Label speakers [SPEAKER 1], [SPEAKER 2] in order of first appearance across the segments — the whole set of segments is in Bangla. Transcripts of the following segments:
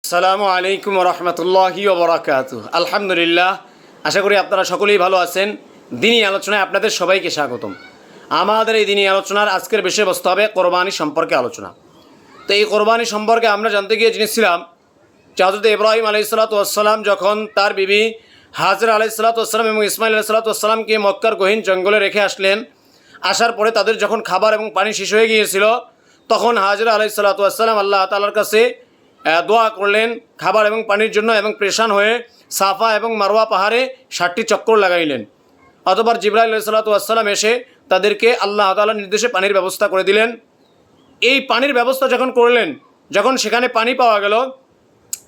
[SPEAKER 1] আসসালামু আলাইকুম রহমতুল্লাহি ওবরাকাতুহ। আলহামদুলিল্লাহ, আশা করি আপনারা সকলেই ভালো আছেন। দিনী আলোচনায় আপনাদের সবাইকে স্বাগতম। আমাদের এই দিনী আলোচনার আজকের বিষয়বস্তু হবে কোরবানি সম্পর্কে আলোচনা। তো এই কোরবানি সম্পর্কে আমরা জানতে গিয়ে জেনেছিলাম যে হযরত ইব্রাহিম আলাইহিসসালাম যখন তার বিবি হাজরা আলাইহিসসালাম এবং ইসমাইল আলাইহিসসালামকে মক্কার গহীন জঙ্গলে রেখে আসলেন, আসার পরে তাদের যখন খাবার এবং পানি শেষ হয়ে গিয়েছিল, তখন হাজরা আলাইহিসসালাম আল্লাহ তাআলার কাছে দোয়া করলেন খাবার এবং পানির জন্য এবং পেরেশান হয়ে সাফা এবং মারওয়া পাহাড়ে 7টি চক্কর লাগাইলেন। অতঃপর জিবরাইল আলাইহিসসালাম এসে তাদেরকে আল্লাহ তাআলার নির্দেশে পানির ব্যবস্থা করে দিলেন। এই পানির ব্যবস্থা যখন করলেন, যখন সেখানে পানি পাওয়া গেল,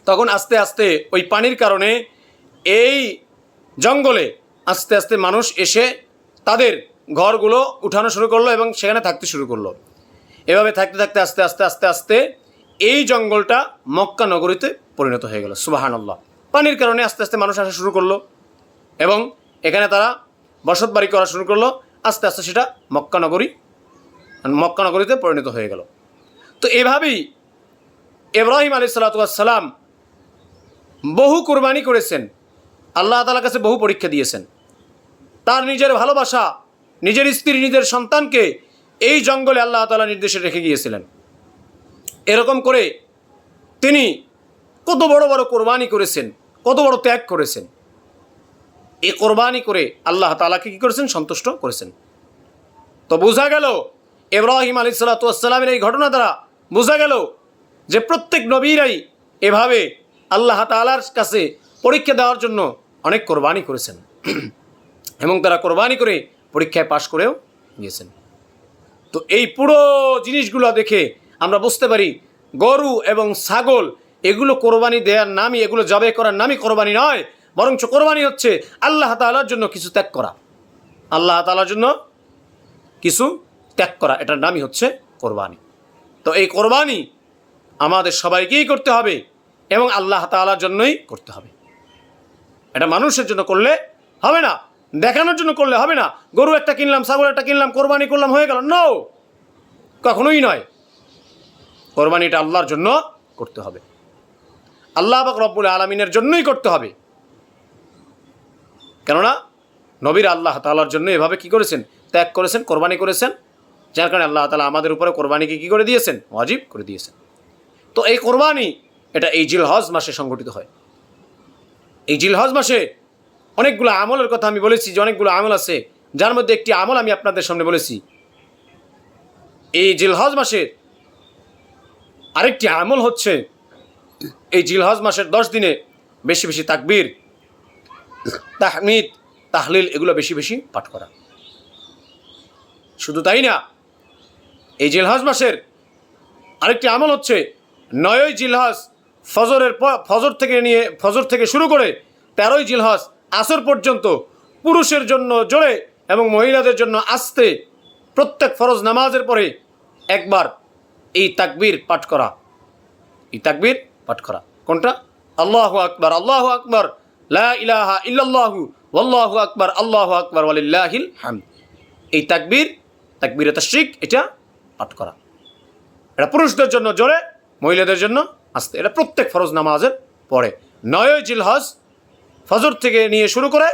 [SPEAKER 1] তখন আস্তে আস্তে ওই পানির কারণে এই জঙ্গলে আস্তে আস্তে মানুষ এসে তাদের ঘরগুলো উঠানো শুরু করলো এবং সেখানে থাকতে শুরু করলো। এভাবে থাকতে থাকতে আস্তে আস্তে আস্তে আস্তে এই জঙ্গলটা মক্কা নগরীতে পরিণত হয়ে গেল। সুবহানাল্লাহ। পানির কারণে আস্তে আস্তে মানুষ আসা শুরু করলো এবং এখানে তারা বসত বাড়ি করা শুরু করলো। আস্তে আস্তে সেটা মক্কা নগরীতে পরিণত হয়ে গেল। তো এভাবেই ইব্রাহিম আলাইহিসসালাম বহু কোরবানি করেছেন, আল্লাহ তাআলার কাছে বহু পরীক্ষা দিয়েছেন। তার নিজের ভালোবাসা, নিজের স্ত্রী, নিজের সন্তানকে এই জঙ্গলে আল্লাহ তাআলা নির্দেশে রেখে গিয়েছিলেন। এরকম করে তিনি কত বড় বড় কোরবানি করেছেন, কত বড় ত্যাগ করেছেন। এই কোরবানি করে আল্লাহ তাআলাকে কী করেছেন? সন্তুষ্ট করেছেন। তো বোঝা গেল ইব্রাহিম আলাইহিসসালামের এই ঘটনা দ্বারা বোঝা গেল যে প্রত্যেক নবীরাই এভাবে আল্লাহ তাআলার কাছে পরীক্ষা দেওয়ার জন্য অনেক কোরবানি করেছেন এবং তারা কোরবানি করে পরীক্ষায় পাশ করেও গিয়েছেন। তো এই পুরো জিনিসগুলো দেখে আমরা বুঝতে পারি গরু এবং ছাগল এগুলো কোরবানি দেওয়ার নামই, এগুলো জবাই করার নামই কোরবানি নয়, বরঞ্চ কোরবানি হচ্ছে আল্লাহ তাআলার জন্য কিছু ত্যাগ করা। আল্লাহ তাআলার জন্য কিছু ত্যাগ করা, এটার নামই হচ্ছে কোরবানি। তো এই কোরবানি আমাদের সবাইকেই করতে হবে এবং আল্লাহ তাআলার জন্যই করতে হবে। এটা মানুষের জন্য করলে হবে না, দেখানোর জন্য করলে হবে না। গরু একটা কিনলাম, ছাগল একটা কিনলাম, কোরবানি করলাম, হয়ে গেল। নো, কখনোই নয়। কোরবানিটা আল্লাহর জন্য করতে হবে, আল্লাহ পাক রব্বুল আলামিনের জন্যই করতে হবে। কেননা নবীরা আল্লাহ তাআলার জন্য এভাবে কি করেছেন? ত্যাগ করেছেন, কোরবানি করেছেন, যার কারণে আল্লাহ তাআলা আমাদের উপরে কোরবানিকে কী করে দিয়েছেন? ওয়াজিব করে দিয়েছেন। তো এই কোরবানি এটা এই জিলহজ মাসে সংগঠিত হয়। এই জিলহজ মাসে অনেকগুলো আমলের কথা আমি বলেছি যে অনেকগুলো আমল আছে, যার মধ্যে একটি আমল আমি আপনাদের সামনে বলেছি। এই জিলহজ মাসের আরেকটি আমল হচ্ছে এই জিলহজ মাসের 10 দিনে বেশি বেশি তাকবীর, তাহমিদ, তাহলিল এগুলো বেশি বেশি পাঠ করা। শুধু তাই না, এই জিলহজ মাসের আরেকটি আমল হচ্ছে 9ই জিলহজ ফজর থেকে শুরু করে 13ই জিলহজ আসর পর্যন্ত পুরুষের জন্য জোরে এবং মহিলাদের জন্য আস্তে প্রত্যেক ফরজ নামাজের পরে একবার এই তাকবীর পাঠ করা। এই তাকবীর পাঠ করা কোনটা? আল্লাহু আকবার, আল্লাহু আকবার, লা ইলাহা ইল্লাল্লাহু ওয়াল্লাহু আকবার, আল্লাহু আকবার ওয়ালিল্লাহিল হামদ। এই তাকবীরে তাশরিক এটা পাঠ করা। এটা পুরুষদের জন্য জোরে, মহিলাদের জন্য আস্তে। এটা প্রত্যেক ফরজ নামাজের পরে 9ই জিলহজ ফজর থেকে নিয়ে শুরু করে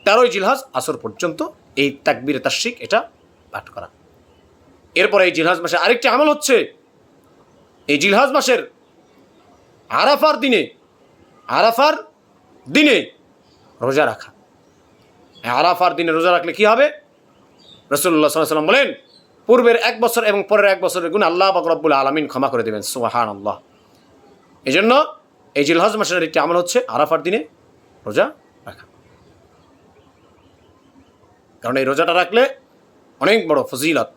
[SPEAKER 1] 13ই জিলহজ আসর পর্যন্ত এই তাকবীরে তাশরিক এটা পাঠ করা। এরপরে এই জিলহজ মাসে আরেকটি আমল হচ্ছে এই জিলহজ মাসের আরাফার দিনে রোজা রাখা। আরাফার দিনে রোজা রাখলে কি হবে? রাসূলুল্লাহ সাল্লাল্লাহু আলাইহি ওয়াসাল্লাম বলেন, পূর্বের 1 বছর এবং পরের 1 বছরের গুনাহ আল্লাহ পাক রব্বুল আলামিন ক্ষমা করে দেবেন। সুবহানাল্লাহ। এই জন্য এই জিলহজ মাসের একটি আমল হচ্ছে আরাফার দিনে রোজা রাখা। কারণ এই রোজাটা রাখলে অনেক বড় ফজিলত।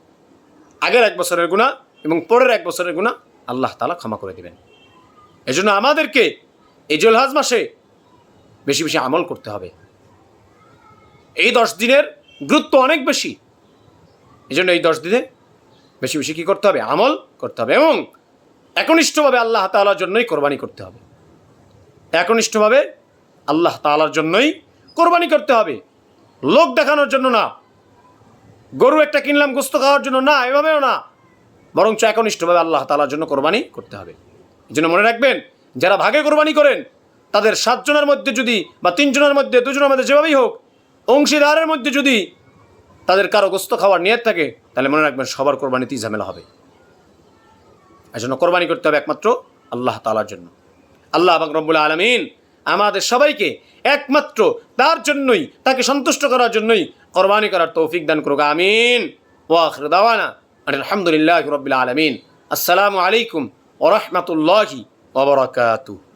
[SPEAKER 1] আগের 1 বছরের গুনাহ এবং পরের 1 বছরের গুনাহ আল্লাহ তাআলা ক্ষমা করে দেবেন। এই জন্য আমাদেরকে এই জিলহজ মাসে বেশি বেশি আমল করতে হবে। এই 10 দিনের গুরুত্ব অনেক বেশি। এই জন্য এই 10 দিনে বেশি বেশি কী করতে হবে? আমল করতে হবে এবং একনিষ্ঠভাবে আল্লাহ তাআলার জন্যই কোরবানি করতে হবে। একনিষ্ঠভাবে আল্লাহ তাআলার জন্যই কোরবানি করতে হবে, লোক দেখানোর জন্য না। গরু একটা কিনলাম গোস্ত খাওয়ার জন্য না, এভাবেও না, বরঞ্চ একনিষ্ঠভাবে আল্লাহ তাআলার জন্য কোরবানি করতে হবে। এই জন্য মনে রাখবেন যারা ভাগে কোরবানি করেন তাদের 7 জনের মধ্যে যদি বা 3 জনের মধ্যে 2 জনের মধ্যে যেভাবেই হোক অংশীদারের মধ্যে যদি তাদের কারো গোস্ত খাওয়ার নিয়ত থাকে তাহলে মনে রাখবেন সবার কোরবানিতেই ঝামেলা হবে। এজন্য কোরবানি করতে হবে একমাত্র আল্লাহ তাআলার জন্য। আল্লাহ পাক রব্বুল আলামিন আমাদের সবাইকে একমাত্র তার জন্যই, তাকে সন্তুষ্ট করার জন্যই কোরবানি করার তৌফিক দান করুক। আমিন। ওয়া আখিরু দাওয়ানা আলহামদুলিল্লাহি রাব্বিল আলামিন। আসসালামু আলাইকুম ওয়া রাহমাতুল্লাহি ওয়া বারাকাতুহু।